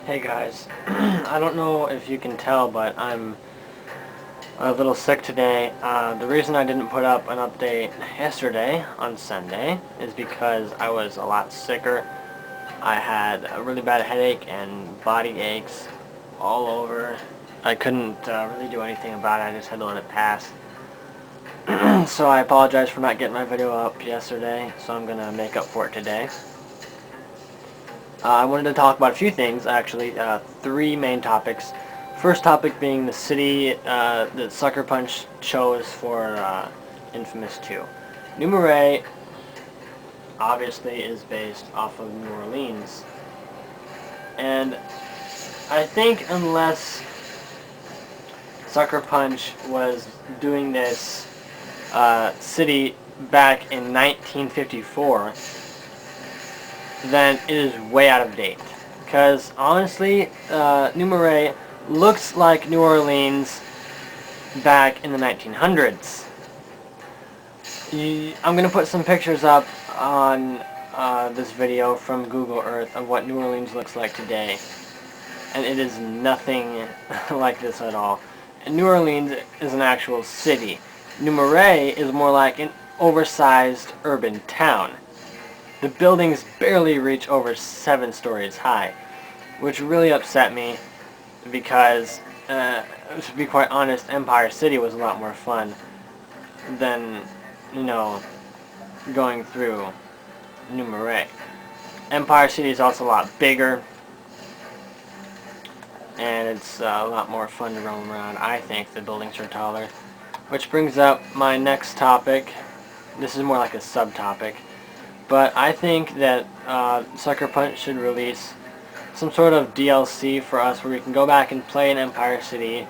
Hey guys, I don't know if you can tell, but I'm a little sick today. The reason I didn't put up an update yesterday on Sunday is because I was a lot sicker. I had a really bad headache and body aches all over. I couldn't really do anything about it. I just had to let it pass. So I apologize for not getting my video up yesterday, so I'm going to make up for it today. I wanted to talk about a few things, actually, three main topics. First topic being the city that Sucker Punch chose for Infamous 2. New Marais, obviously, is based off of New Orleans. And I think unless Sucker Punch was doing this city back in 1954, then it is way out of date. Because honestly, New Marais looks like New Orleans back in the 1900s. I'm going to put some pictures up on this video from Google Earth of what New Orleans looks like today. And it is nothing like this at all. And New Orleans is an actual city. New Marais is more like an oversized urban town. The buildings barely reach over 7 stories high, which really upset me because, to be quite honest, Empire City was a lot more fun than, going through New Marais. Empire City is also a lot bigger, and it's a lot more fun to roam around. I think the buildings are taller. Which brings up my next topic. This is more like a subtopic. But I think that Sucker Punch should release some sort of DLC for us where we can go back and play in Empire City,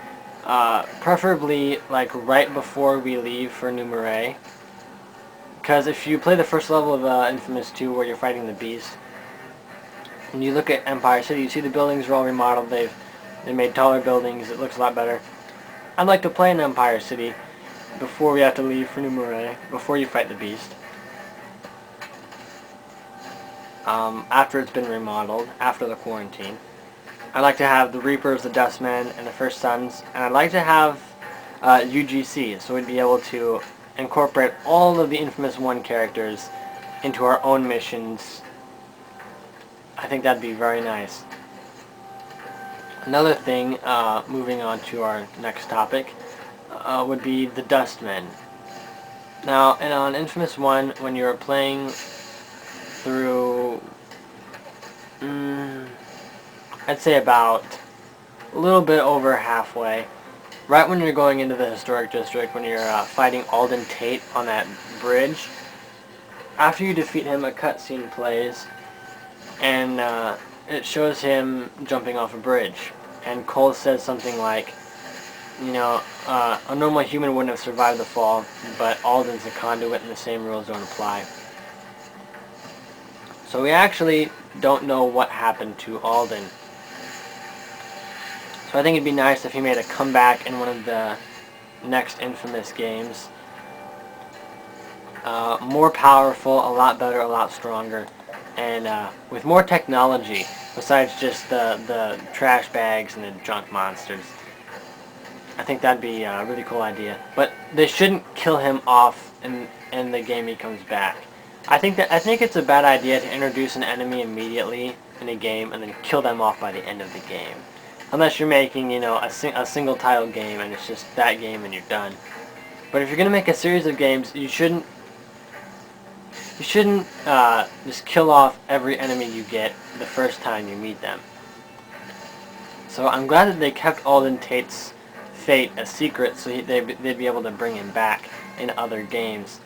preferably like right before we leave for New Marais. Because if you play the first level of Infamous 2 where you're fighting the Beast, and you look at Empire City, you see the buildings are all remodeled, they made taller buildings, it looks a lot better. I'd like to play in Empire City before we have to leave for New Marais, before you fight the Beast. After it's been remodeled, after the quarantine. I'd like to have the Reapers, the Dustmen, and the First Sons, and I'd like to have UGC, so we'd be able to incorporate all of the Infamous 1 characters into our own missions. I think that'd be very nice. Another thing, moving on to our next topic, would be the Dustmen. Now, and on Infamous 1, when you're playing through, I'd say about a little bit over halfway, right when you're going into the historic district, when you're fighting Alden Tate on that bridge, after you defeat him, a cutscene plays, and it shows him jumping off a bridge, and Cole says something like, a normal human wouldn't have survived the fall, but Alden's a conduit and the same rules don't apply. So we actually don't know what happened to Alden. So I think it'd be nice if he made a comeback in one of the next Infamous games. More powerful, a lot better, a lot stronger, and with more technology besides just the trash bags and the junk monsters. I think that'd be a really cool idea. But they shouldn't kill him off in the game he comes back. I think it's a bad idea to introduce an enemy immediately in a game and then kill them off by the end of the game. Unless you're making, a single title game and it's just that game and you're done. But if you're going to make a series of games, you shouldn't just kill off every enemy you get the first time you meet them. So I'm glad that they kept Alden Tate's fate a secret so they'd be able to bring him back in other games.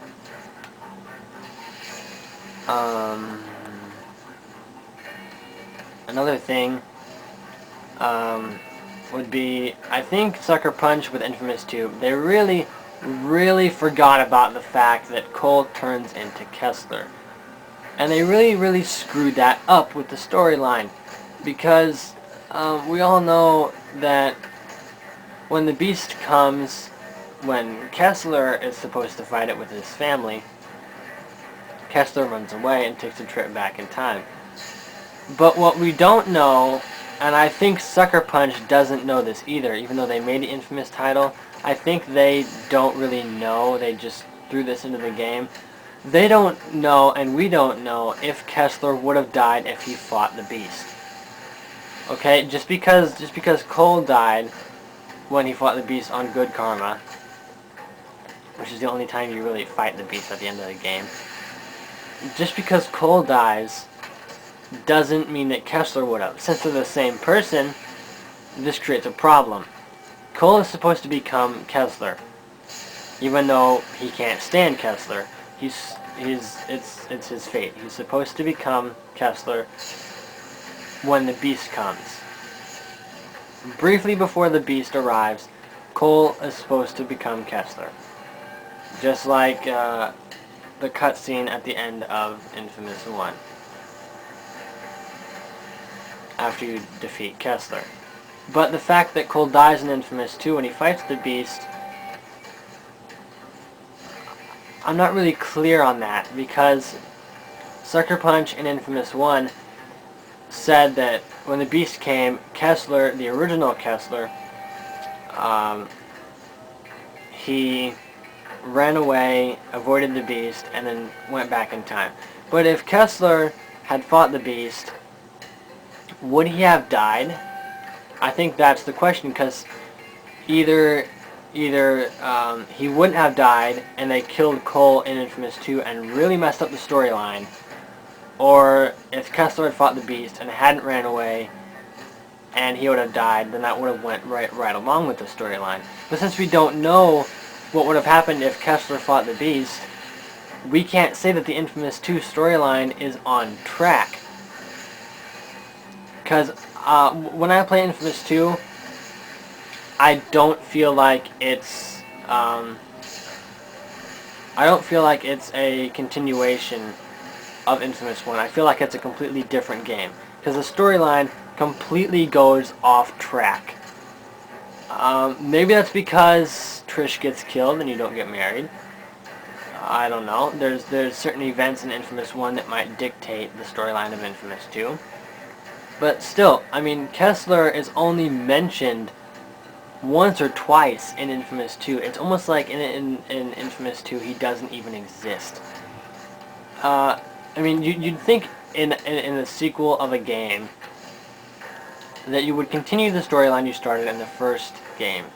Another thing would be, I think Sucker Punch with Infamous 2, they really forgot about the fact that Cole turns into Kessler. And they really screwed that up with the storyline. Because we all know that when the Beast comes, when Kessler is supposed to fight it with his family, Kessler runs away and takes a trip back in time. But what we don't know And I think Sucker Punch doesn't know this either, even though they made the infamous title. I think they don't really know. They just threw this into the game. They don't know, and we don't know, if Kessler would have died if he fought the Beast. Okay, just because Cole died when he fought the Beast on Good Karma, which is the only time you really fight the Beast at the end of the game. Just because Cole dies doesn't mean that Kessler would have. Since they're the same person, this creates a problem. Cole is supposed to become Kessler, even though he can't stand Kessler. It's his fate. He's supposed to become Kessler when the Beast comes. Briefly before the Beast arrives, Cole is supposed to become Kessler. Just like the cutscene at the end of Infamous 1. After you defeat Kessler. But the fact that Cole dies in Infamous 2 when he fights the Beast, I'm not really clear on that, because Sucker Punch in Infamous 1 said that when the Beast came, Kessler, the original Kessler, he ran away, avoided the Beast, and then went back in time. But if Kessler had fought the Beast, would he have died? I think that's the question, because either he wouldn't have died and they killed Cole in Infamous 2 and really messed up the storyline, or if Kessler had fought the Beast and hadn't ran away and he would have died, then that would have went right along with the storyline. But since we don't know what would have happened if Kessler fought the Beast, we can't say that the Infamous 2 storyline is on track. Because when I play Infamous 2, I don't feel like it's a continuation of Infamous 1. I feel like it's a completely different game, because the storyline completely goes off track. Maybe that's because Trish gets killed and you don't get married. I don't know. There's certain events in Infamous 1 that might dictate the storyline of Infamous 2. But still, I mean, Kessler is only mentioned once or twice in Infamous 2. It's almost like in Infamous 2 he doesn't even exist. I mean, you'd think in the sequel of a game that you would continue the storyline you started in the first game.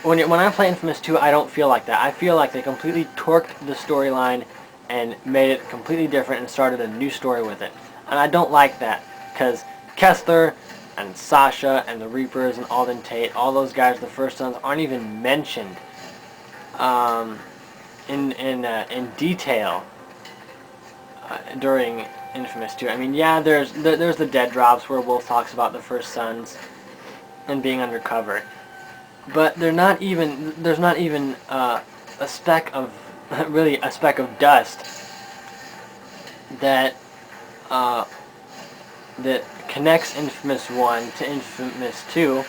When I play Infamous 2, I don't feel like that. I feel like they completely torqued the storyline and made it completely different and started a new story with it. And I don't like that, because Kessler and Sasha and the Reapers and Alden Tate, all those guys, the First Sons, aren't even mentioned in detail during Infamous 2. I mean, yeah, there's the dead drops where Wolf talks about the First Sons and being undercover, but there's not even a speck of dust that that connects Infamous 1 to Infamous 2,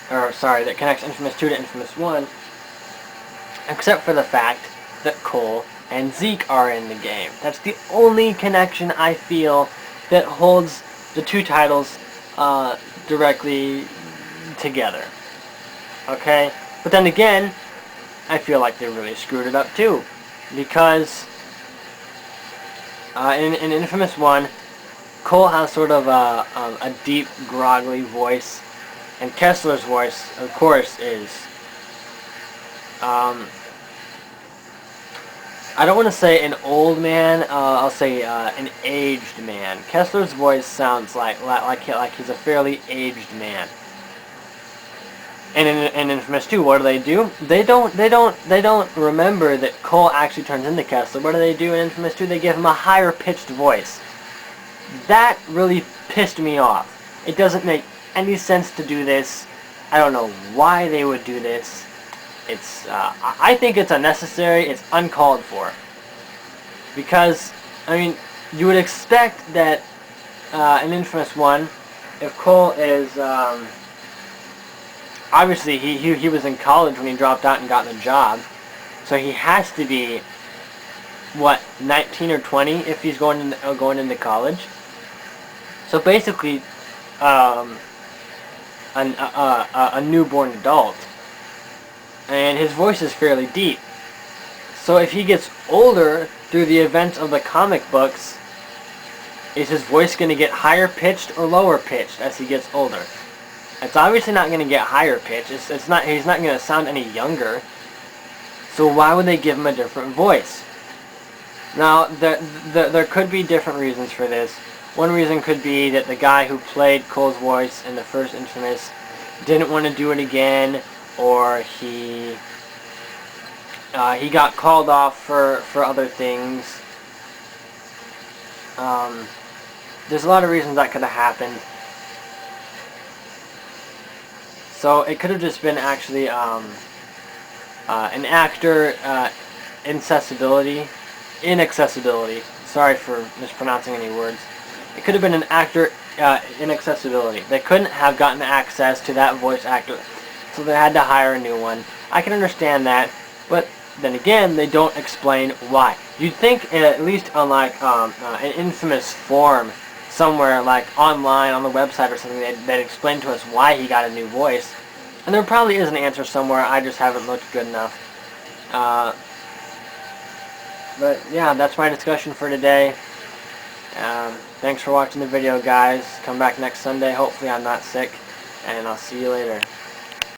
that connects Infamous 2 to Infamous 1, except for the fact that Cole and Zeke are in the game. That's the only connection I feel that holds the two titles directly together. Okay? But then again, I feel like they really screwed it up too, because in Infamous 1, Cole has sort of a deep, groggly voice, and Kessler's voice, of course, is I don't want to say an old man. I'll say an aged man. Kessler's voice sounds like he's a fairly aged man. And in Infamous 2, what do? They don't remember that Cole actually turns into Kessler. What do they do in Infamous 2? They give him a higher pitched voice. That really pissed me off. It doesn't make any sense to do this. I don't know why they would do this. It's I think it's unnecessary. It's uncalled for. Because, I mean, you would expect that in Infamous 1, if Cole is obviously he was in college when he dropped out and got the job, so he has to be 19 or 20 if he's going into college. So basically, a newborn adult, and his voice is fairly deep. So if he gets older through the events of the comic books, is his voice going to get higher pitched or lower pitched as he gets older? It's obviously not going to get higher pitched. It's not. He's not going to sound any younger. So why would they give him a different voice? Now, there could be different reasons for this. One reason could be that the guy who played Cole's voice in the first Infamous didn't want to do it again, or he got called off for other things. There's a lot of reasons that could have happened. So it could have just been actually an actor inaccessibility. Sorry for mispronouncing any words. It could have been an actor inaccessibility. They couldn't have gotten access to that voice actor, so they had to hire a new one. I can understand that, but then again, they don't explain why. You'd think at least on like an Infamous forum somewhere, like online on the website or something, they'd explain to us why he got a new voice. And there probably is an answer somewhere. I just haven't looked good enough. But yeah, that's my discussion for today. Thanks for watching the video, guys. Come back next Sunday. Hopefully I'm not sick. And I'll see you later.